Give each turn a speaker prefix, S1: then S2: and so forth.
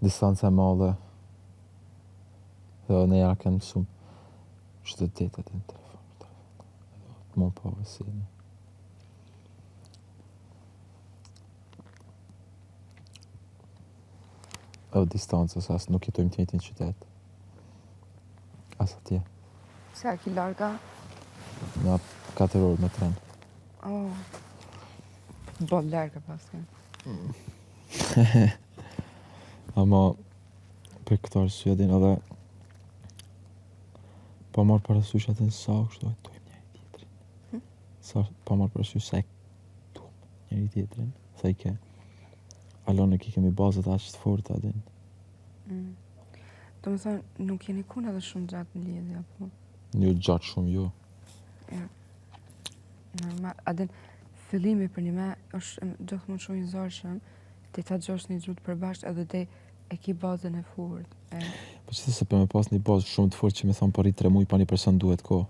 S1: distanca e madhe. Dhe ne ja kanë shumë qytetet në telefon. Të më po vësini. O distancës, asë nuk jetojmë të njëjtin qytet. As atje.
S2: Se a ki larga?
S1: Na 4 orë me tren.
S2: Oh. Bo larga paske.
S1: Ama për këtë arsye din edhe pa marrë parasysh atë sa kështu e tojmë njëri tjetrin. Sa pa marrë parasysh sa e tojmë njëri tjetrin, sa i ke. Alon e ki kemi bazët aq të forta din.
S2: Do më thënë, nuk jeni kun edhe shumë gjatë në lidhje, apo?
S1: Jo gjatë shumë jo.
S2: Ja. Normal, adin, fillimi për një me është gjithmonë shumë i zorshëm, te ta gjosh një gjutë përbashkë edhe te e ki bazën e furt.
S1: Po që se për me pas një bazë shumë të fort që me thonë për i 3 muj pa një person duhet ko.